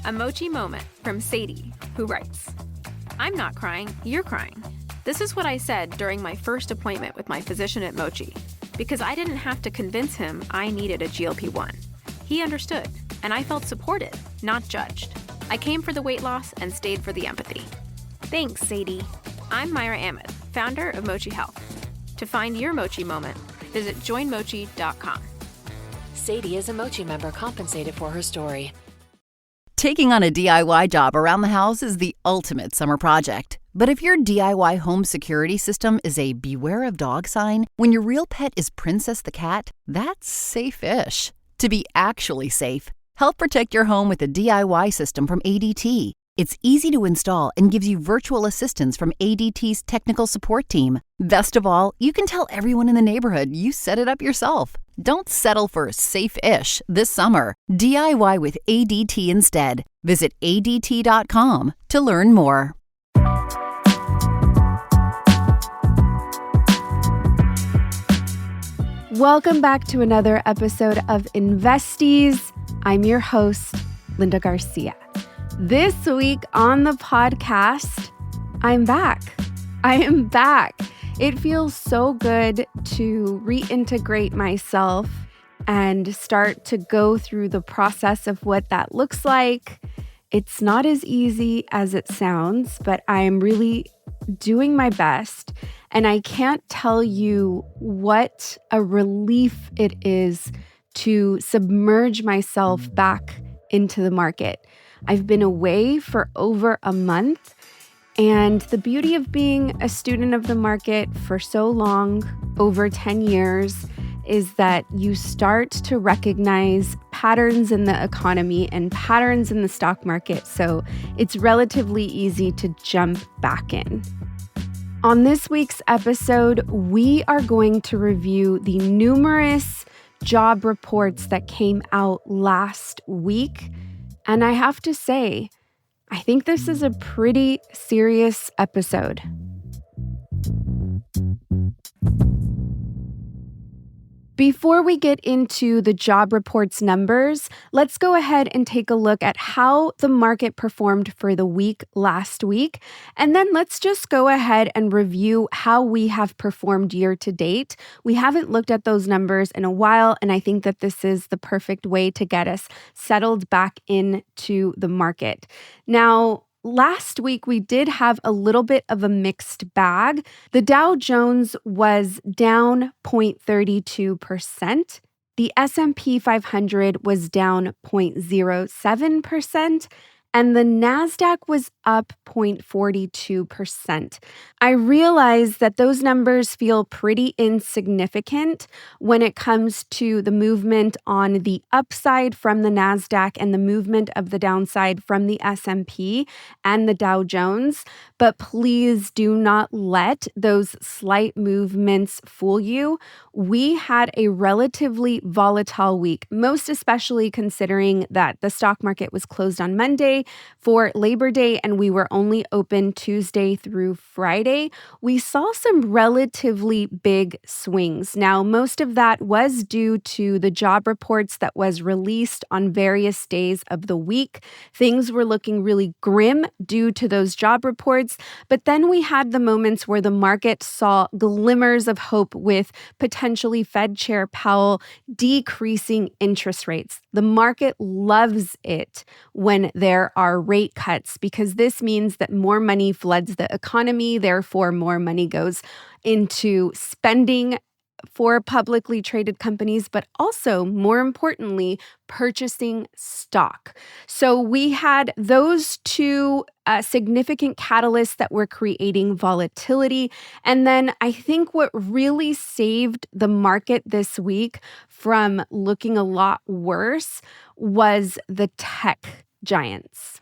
A Mochi moment from Sadie, who writes, I'm not crying, you're crying. This is what I said during my first appointment with my physician at Mochi, because I didn't have to convince him I needed a GLP-1. He understood, and I felt supported, not judged. I came for the weight loss and stayed for the empathy. Thanks, Sadie. I'm Myra Ahmed, founder of Mochi Health. To find your Mochi moment, visit joinmochi.com. Sadie is a Mochi member compensated for her story. Taking on a DIY job around the house is the ultimate summer project. But if your DIY home security system is a beware of dog sign, when your real pet is Princess the cat, that's safe-ish. To be actually safe, help protect your home with a DIY system from ADT. It's easy to install and gives you virtual assistance from ADT's technical support team. Best of all, you can tell everyone in the neighborhood you set it up yourself. Don't settle for safe-ish this summer. DIY with ADT instead. Visit ADT.com to learn more. Welcome back to another episode of Investies. I'm your host, Linda Garcia. This week on the podcast, I'm back. I am back. It feels so good to reintegrate myself and start to go through the process of what that looks like. It's not as easy as it sounds, but I am really doing my best. And I can't tell you what a relief it is to submerge myself back into the market. I've been away for over a month, and the beauty of being a student of the market for so long, over 10 years, is that you start to recognize patterns in the economy and patterns in the stock market, so it's relatively easy to jump back in. On this week's episode, we are going to review the numerous job reports that came out last week. And I have to say, I think this is a pretty serious episode. Before we get into the job reports numbers, let's go ahead and take a look at how the market performed for the week last week. And then let's just go ahead and review how we have performed year to date. We haven't looked at those numbers in a while, and I think that this is the perfect way to get us settled back into the market. Now, last week, we did have a little bit of a mixed bag. The Dow Jones was down 0.32%. The S&P 500 was down 0.07%. And the NASDAQ was up 0.42%. I realize that those numbers feel pretty insignificant when it comes to the movement on the upside from the NASDAQ and the movement of the downside from the S&P and the Dow Jones. But please do not let those slight movements fool you. We had a relatively volatile week, most especially considering that the stock market was closed on Monday for Labor Day, and we were only open Tuesday through Friday. We saw some relatively big swings. Now, most of that was due to the job reports that was released on various days of the week. Things were looking really grim due to those job reports, but then we had the moments where the market saw glimmers of hope with potentially Fed Chair Powell decreasing interest rates. The market loves it when there are rate cuts because this means that more money floods the economy, therefore more money goes into spending for publicly traded companies, but also, more importantly, purchasing stock. So we had those two significant catalysts that were creating volatility. And then I think what really saved the market this week from looking a lot worse was the tech giants.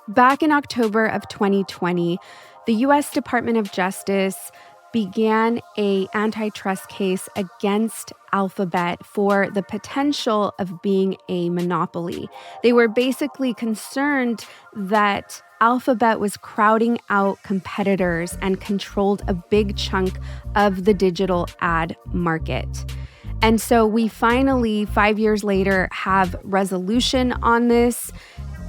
Back in October of 2020, the U.S. Department of Justice began an antitrust case against Alphabet for the potential of being a monopoly. They were basically concerned that Alphabet was crowding out competitors and controlled a big chunk of the digital ad market. And so we finally, 5 years later, have resolution on this.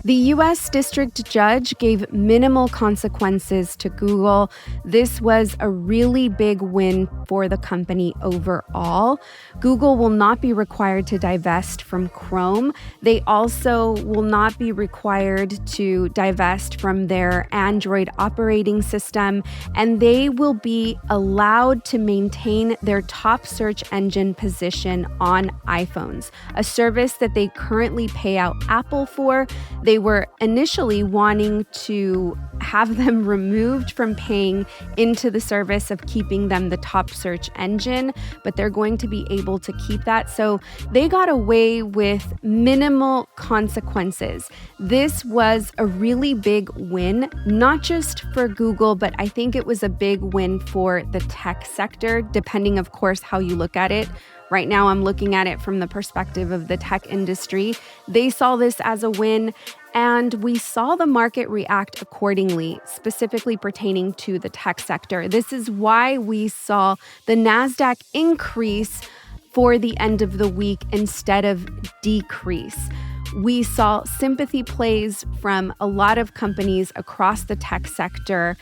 The U.S. District Judge gave minimal consequences to Google. This was a really big win for the company overall. Google will not be required to divest from Chrome. They also will not be required to divest from their Android operating system, and they will be allowed to maintain their top search engine position on iPhones, a service that they currently pay out Apple for. They were initially wanting to have them removed from paying into the service of keeping them the top search engine, but they're going to be able to keep that. So they got away with minimal consequences. This was a really big win, not just for Google, but I think it was a big win for the tech sector, depending, of course, how you look at it. Right now, I'm looking at it from the perspective of the tech industry. They saw this as a win, and we saw the market react accordingly, specifically pertaining to the tech sector. This is why we saw the NASDAQ increase for the end of the week instead of decrease. We saw sympathy plays from a lot of companies across the tech sector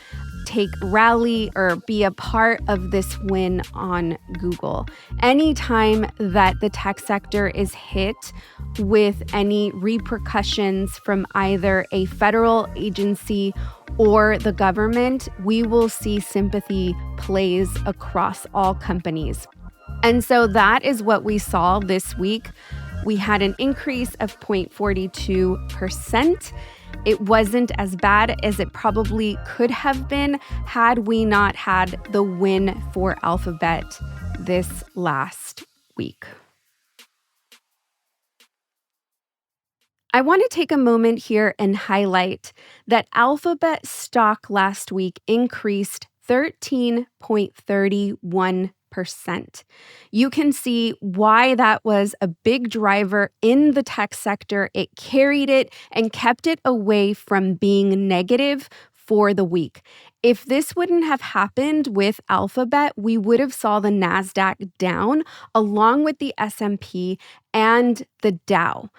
rally or be a part of this win on Google. Anytime that the tech sector is hit with any repercussions from either a federal agency or the government, we will see sympathy plays across all companies. And so that is what we saw this week. We had an increase of 0.42%. It wasn't as bad as it probably could have been had we not had the win for Alphabet this last week. I want to take a moment here and highlight that Alphabet stock last week increased 13.31%. You can see why that was a big driver in the tech sector. It carried it and kept it away from being negative for the week. If this wouldn't have happened with Alphabet, we would have saw the NASDAQ down along with the S&P and the Dow.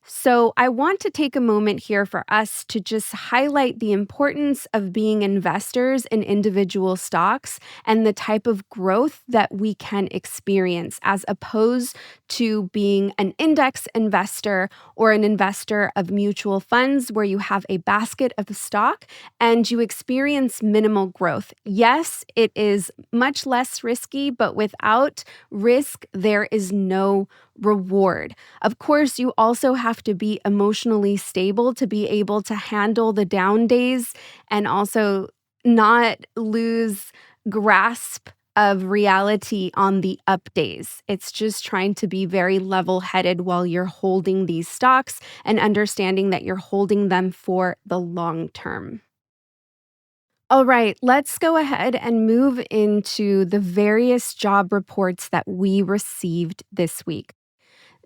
So I want to take a moment here for us to just highlight the importance of being investors in individual stocks and the type of growth that we can experience as opposed to being an index investor or an investor of mutual funds where you have a basket of stock and you experience minimal growth. Yes, it is much less risky, but without risk, there is no reward. Of course, you also have to be emotionally stable to be able to handle the down days and also not lose grasp of reality on the up days. It's just trying to be very level-headed while you're holding these stocks and understanding that you're holding them for the long term. All right, let's go ahead and move into the various job reports that we received this week.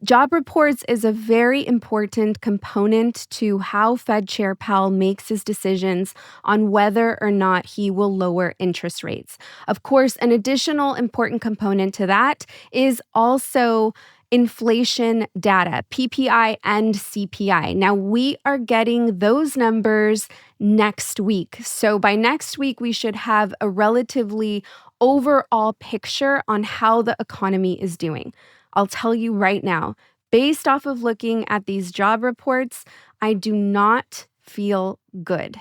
Job reports is a very important component to how Fed Chair Powell makes his decisions on whether or not he will lower interest rates. Of course, an additional important component to that is also inflation data, PPI and CPI. Now, we are getting those numbers next week. So by next week, we should have a relatively overall picture on how the economy is doing. I'll tell you right now, based off of looking at these job reports, I do not feel good.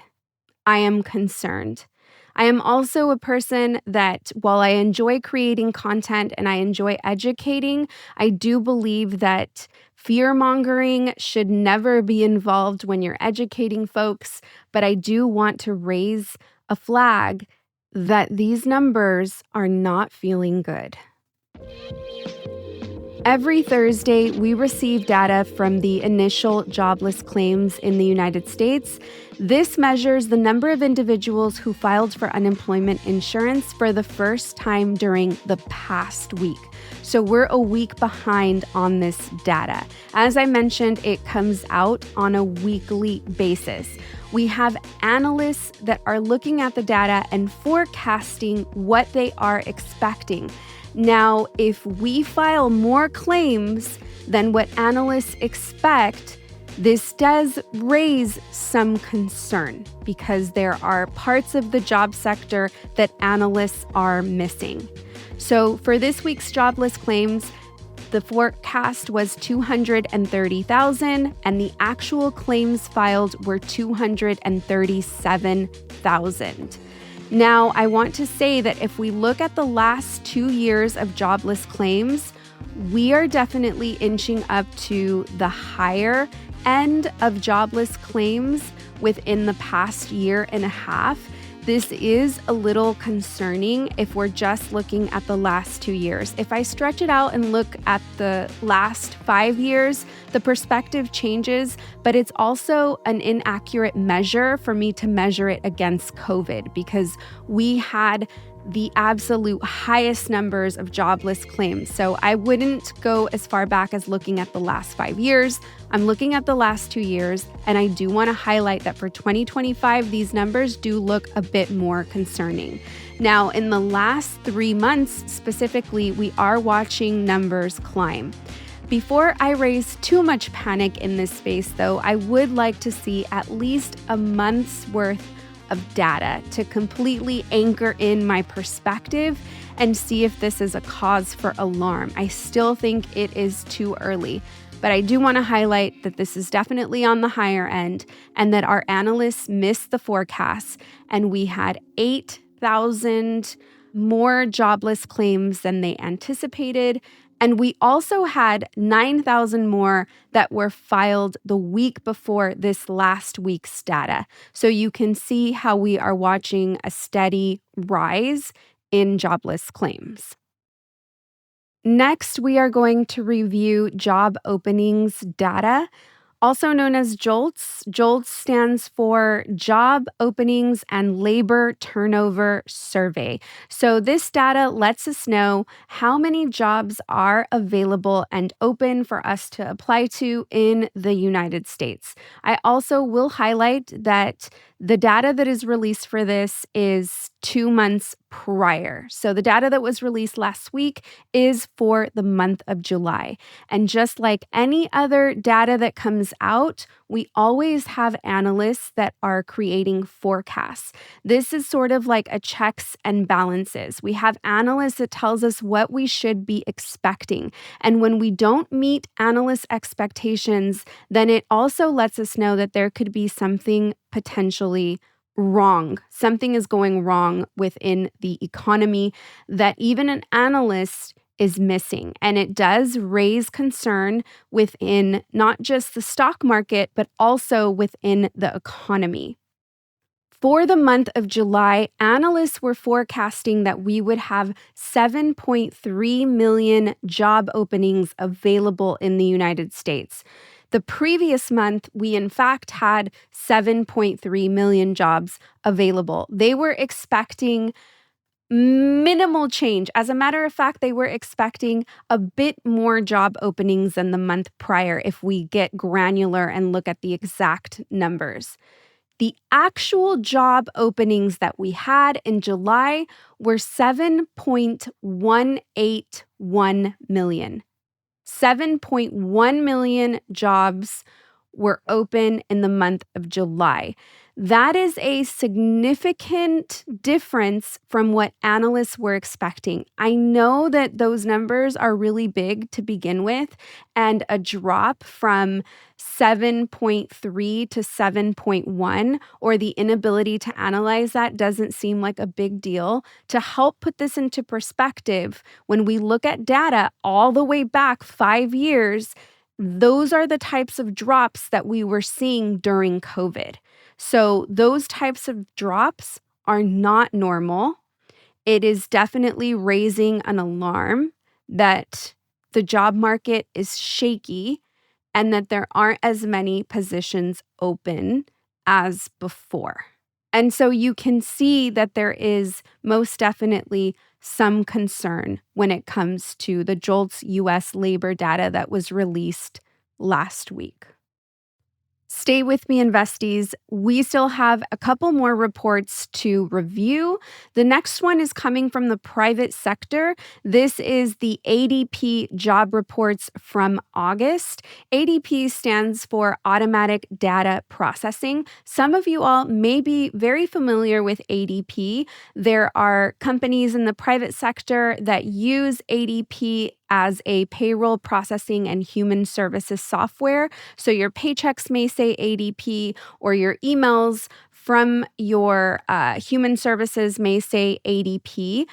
I am concerned. I am also a person that, while I enjoy creating content and I enjoy educating, I do believe that fear-mongering should never be involved when you're educating folks, but I do want to raise a flag that these numbers are not feeling good. Every Thursday, we receive data from the initial jobless claims in the United States. This measures the number of individuals who filed for unemployment insurance for the first time during the past week. So we're a week behind on this data. As I mentioned, it comes out on a weekly basis. We have analysts that are looking at the data and forecasting what they are expecting. Now, if we file more claims than what analysts expect, this does raise some concern because there are parts of the job sector that analysts are missing. So for this week's jobless claims, the forecast was 230,000 and the actual claims filed were 237,000. Now, I want to say that if we look at the last 2 years of jobless claims, we are definitely inching up to the higher end of jobless claims within the past year and a half. This is a little concerning if we're just looking at the last 2 years. If I stretch it out and look at the last 5 years, the perspective changes, but it's also an inaccurate measure for me to measure it against COVID because we had the absolute highest numbers of jobless claims. So I wouldn't go as far back as looking at the last 5 years. I'm looking at the last 2 years, and I do want to highlight that for 2025, these numbers do look a bit more concerning. Now, in the last 3 months specifically, we are watching numbers climb. Before I raise too much panic in this space, though, I would like to see at least a month's worth of data to completely anchor in my perspective and see if this is a cause for alarm. I still think it is too early, but I do want to highlight that this is definitely on the higher end and that our analysts missed the forecasts and we had 8,000 more jobless claims than they anticipated. And we also had 9,000 more that were filed the week before this last week's data. So you can see how we are watching a steady rise in jobless claims. Next, we are going to review job openings data, also known as JOLTS. JOLTS stands for Job Openings and Labor Turnover Survey. So this data lets us know how many jobs are available and open for us to apply to in the United States. I also will highlight that the data that is released for this is 2 months prior. So the data that was released last week is for the month of July. And just like any other data that comes out, we always have analysts that are creating forecasts. This is sort of like a checks and balances. We have analysts that tells us what we should be expecting. And when we don't meet analyst expectations, then it also lets us know that there could be something potentially wrong. Something is going wrong within the economy that even an analyst is missing. And it does raise concern within not just the stock market, but also within the economy. For the month of July, analysts were forecasting that we would have 7.3 million job openings available in the United States. The previous month, we in fact had 7.3 million jobs available. They were expecting minimal change. As a matter of fact, they were expecting a bit more job openings than the month prior if we get granular and look at the exact numbers. The actual job openings that we had in July were 7.181 million. 7.1 million jobs were open in the month of July. That is a significant difference from what analysts were expecting. I know that those numbers are really big to begin with, and a drop from 7.3 to 7.1, or the inability to analyze that, doesn't seem like a big deal. To help put this into perspective, when we look at data all the way back 5 years, those are the types of drops that we were seeing during COVID. So those types of drops are not normal. It is definitely raising an alarm that the job market is shaky and that there aren't as many positions open as before. And so you can see that there is most definitely some concern when it comes to the JOLTS US labor data that was released last week. Stay with me, Investies. We still have a couple more reports to review. The next one is coming from the private sector. This is the ADP job reports from August. ADP stands for Automatic Data Processing. Some of you all may be very familiar with ADP. There are companies in the private sector that use ADP as a payroll processing and human services software. So your paychecks may say ADP, or your emails from your human services may say ADP.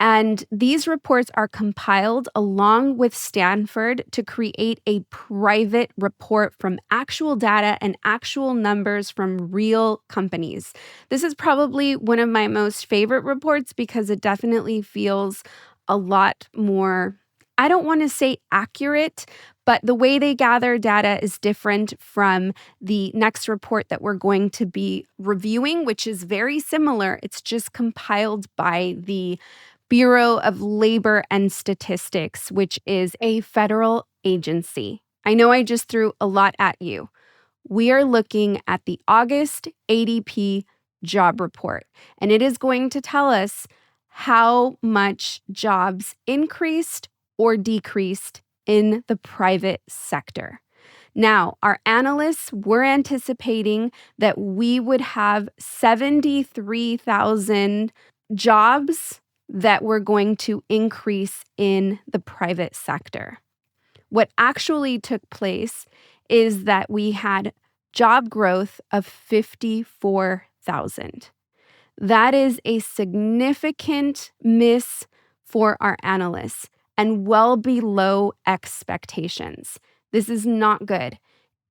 And these reports are compiled along with Stanford to create a private report from actual data and actual numbers from real companies. This is probably one of my most favorite reports because it definitely feels a lot more, I don't want to say accurate, but the way they gather data is different from the next report that we're going to be reviewing, which is very similar. It's just compiled by the Bureau of Labor and Statistics, which is a federal agency. I know I just threw a lot at you. We are looking at the August ADP job report, and it is going to tell us how much jobs increased or decreased in the private sector. Now, our analysts were anticipating that we would have 73,000 jobs that were going to increase in the private sector. What actually took place is that we had job growth of 54,000. That is a significant miss for our analysts and well below expectations. This is not good.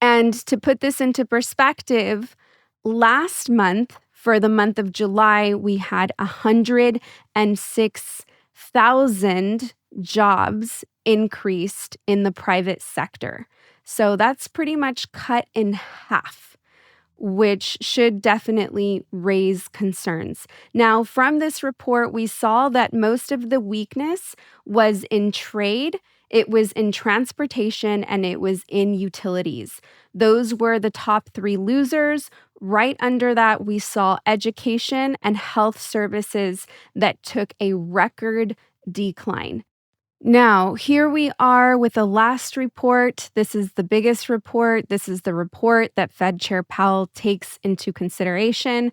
And to put this into perspective, last month, for the month of July, we had 106,000 jobs increased in the private sector. So that's pretty much cut in half, which should definitely raise concerns. Now, from this report, we saw that most of the weakness was in trade, it was in transportation, and it was in utilities. Those were the top three losers. Right under that, we saw education and health services that took a record decline. Now, here we are with the last report. This is the biggest report. This is the report that Fed Chair Powell takes into consideration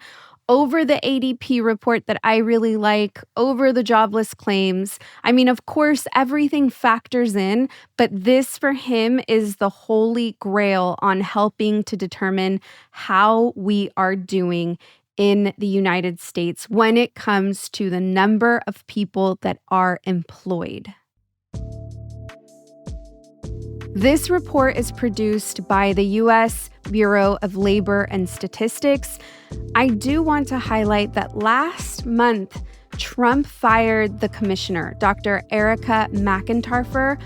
over the ADP report that I really like, over the jobless claims. I mean, of course, everything factors in, but this for him is the holy grail on helping to determine how we are doing in the United States when it comes to the number of people that are employed. This report is produced by the U.S. Bureau of Labor and Statistics. I do want to highlight that last month, Trump fired the commissioner, Dr. Erica McIntyre.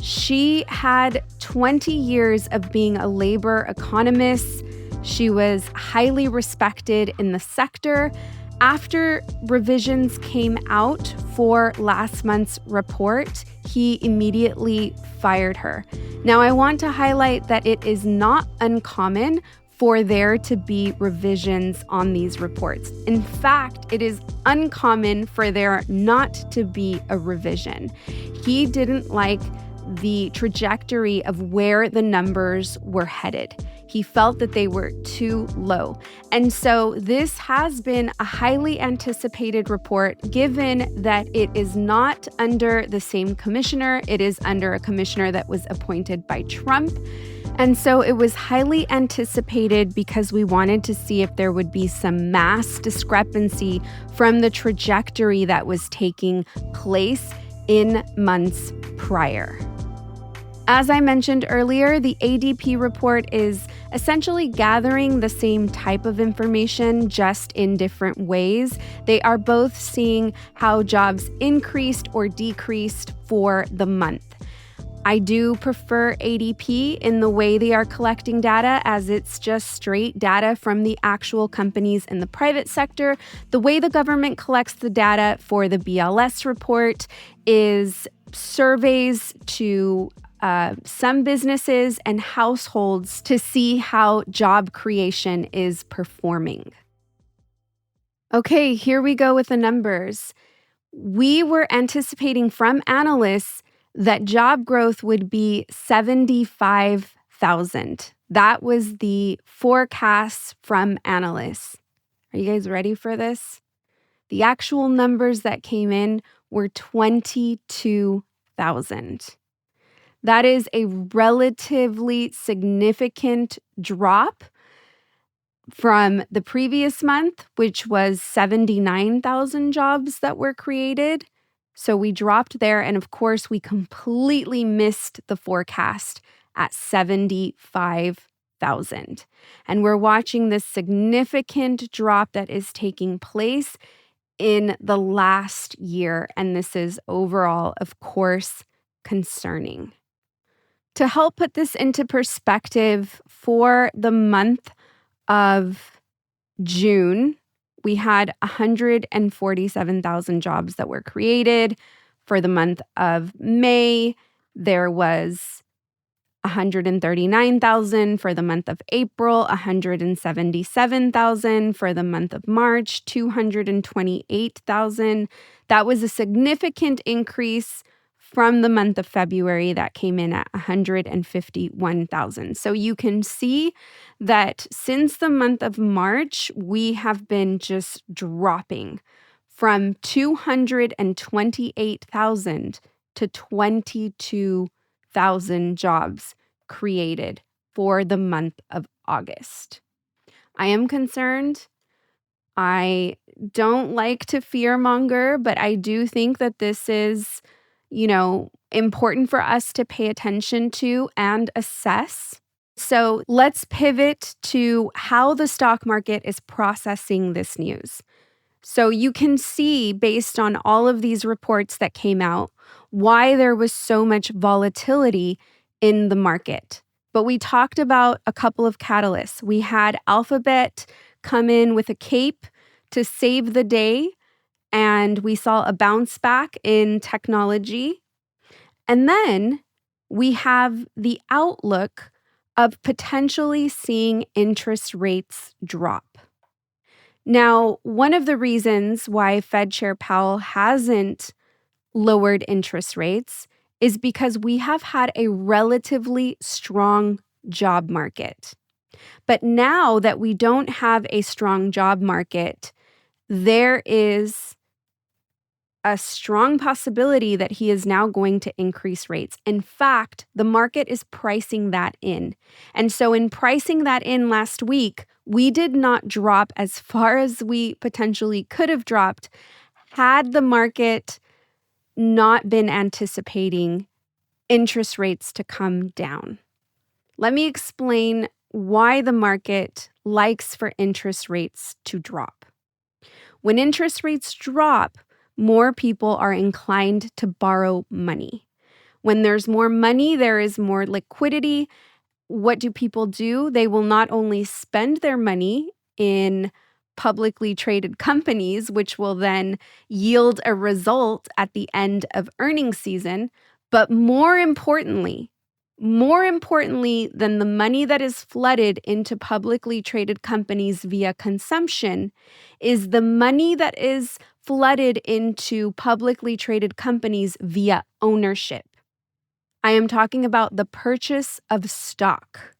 She had 20 years of being a labor economist. She was highly respected in the sector. After revisions came out for last month's report, he immediately fired her. Now, I want to highlight that it is not uncommon for there to be revisions on these reports. In fact, it is uncommon for there not to be a revision. He didn't like the trajectory of where the numbers were headed. He felt that they were too low. And so this has been a highly anticipated report, given that it is not under the same commissioner. It is under a commissioner that was appointed by Trump. And so it was highly anticipated because we wanted to see if there would be some mass discrepancy from the trajectory that was taking place in months prior. As I mentioned earlier, the ADP report is essentially gathering the same type of information, just in different ways. They are both seeing how jobs increased or decreased for the month. I do prefer ADP in the way they are collecting data, as it's just straight data from the actual companies in the private sector. The way the government collects the data for the BLS report is surveys to some businesses and households to see how job creation is performing. Okay, here we go with the numbers. We were anticipating from analysts that job growth would be 75,000. That was the forecast from analysts. Are you guys ready for this? The actual numbers that came in were 22,000. That is a relatively significant drop from the previous month, which was 79,000 jobs that were created. So we dropped there. And of course, we completely missed the forecast at 75,000. And we're watching this significant drop that is taking place in the last year. And this is overall, of course, concerning. To help put this into perspective, for the month of June, we had 147,000 jobs that were created. For the month of May, there was 139,000. For the month of April, 177,000. For the month of March, 228,000. That was a significant increase from the month of February that came in at 151,000. So you can see that since the month of March, we have been just dropping from 228,000 to 22,000 jobs created for the month of August. I am concerned. I don't like to fearmonger, but I do think that this is important for us to pay attention to and assess. So let's pivot to how the stock market is processing this news. So you can see, based on all of these reports that came out, why there was so much volatility in the market. But we talked about a couple of catalysts. We had Alphabet come in with a cape to save the day, and we saw a bounce back in technology. And then we have the outlook of potentially seeing interest rates drop. Now, one of the reasons why Fed Chair Powell hasn't lowered interest rates is because we have had a relatively strong job market. But now that we don't have a strong job market, there is a strong possibility that he is now going to increase rates. In fact, the market is pricing that in. And so in pricing that in last week, we did not drop as far as we potentially could have dropped had the market not been anticipating interest rates to come down. Let me explain why the market likes for interest rates to drop. When interest rates drop, more people are inclined to borrow money. When there's more money, there is more liquidity. What do people do? They will not only spend their money in publicly traded companies, which will then yield a result at the end of earnings season, but more importantly than the money that is flooded into publicly traded companies via consumption is the money that is flooded into publicly traded companies via ownership. I am talking about the purchase of stock.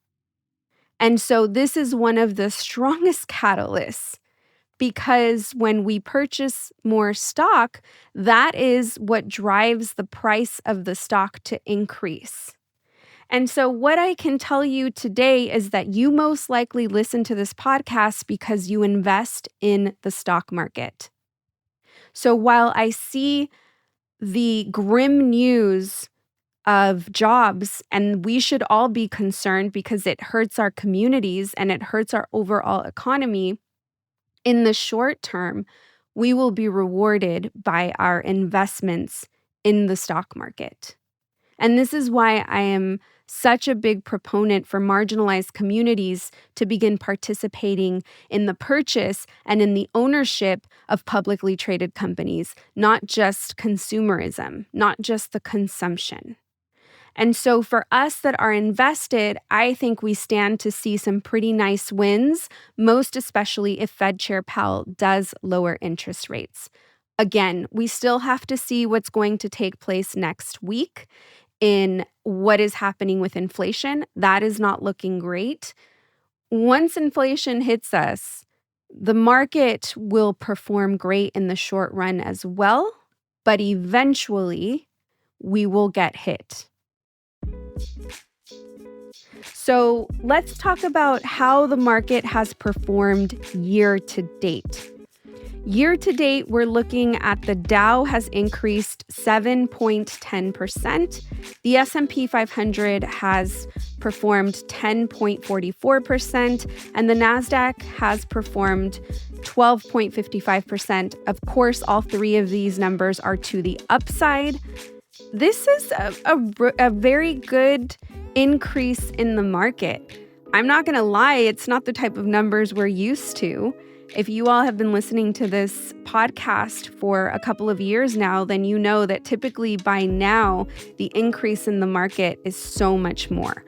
And so this is one of the strongest catalysts, because when we purchase more stock, that is what drives the price of the stock to increase. And so what I can tell you today is that you most likely listen to this podcast because you invest in the stock market. So while I see the grim news of jobs, and we should all be concerned because it hurts our communities and it hurts our overall economy, in the short term, we will be rewarded by our investments in the stock market. And this is why I am such a big proponent for marginalized communities to begin participating in the purchase and in the ownership of publicly traded companies, not just consumerism, not just the consumption. And so for us that are invested, I think we stand to see some pretty nice wins, most especially if Fed Chair Powell does lower interest rates. Again, we still have to see what's going to take place next week in what is happening with inflation. That is not looking great. Once inflation hits us, the market will perform great in the short run as well, but eventually we will get hit. So let's talk about how the market has performed year to date. Year to date, we're looking at the Dow has increased 7.10%. The S&P 500 has performed 10.44%, and the NASDAQ has performed 12.55%. Of course, all three of these numbers are to the upside. This is a very good increase in the market. I'm not going to lie, it's not the type of numbers we're used to. If you all have been listening to this podcast for a couple of years now, then you know that typically by now, the increase in the market is so much more.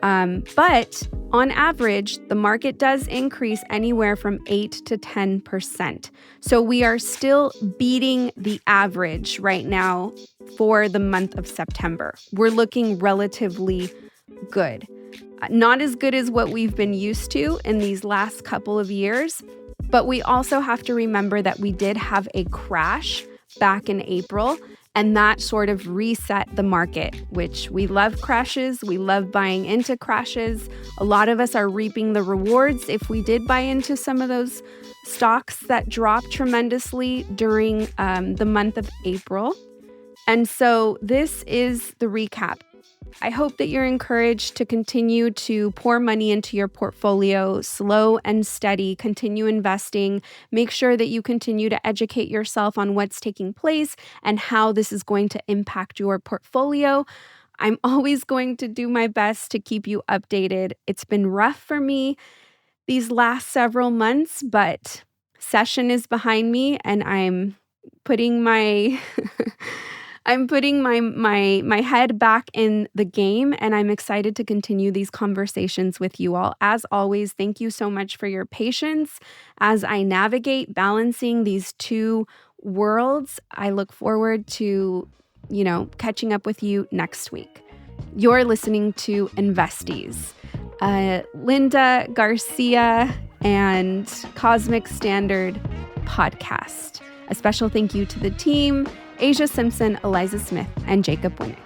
But on average, the market does increase anywhere from 8 to 10%. So we are still beating the average right now for the month of September. We're looking relatively good. Not as good as what we've been used to in these last couple of years, but we also have to remember that we did have a crash back in April, and that sort of reset the market, which we love crashes. We love buying into crashes. A lot of us are reaping the rewards if we did buy into some of those stocks that dropped tremendously during the month of April. And so this is the recap. I hope that you're encouraged to continue to pour money into your portfolio, slow and steady, continue investing. Make sure that you continue to educate yourself on what's taking place and how this is going to impact your portfolio. I'm always going to do my best to keep you updated. It's been rough for me these last several months, but session is behind me and I'm putting my my head back in the game, and I'm excited to continue these conversations with you all. As always, thank you so much for your patience as I navigate balancing these two worlds. I look forward to, catching up with you next week. You're listening to Investies. Linda, Garcia, and Cosmic Standard podcast. A special thank you to the team, Asia Simpson, Eliza Smith, and Jacob Winnick.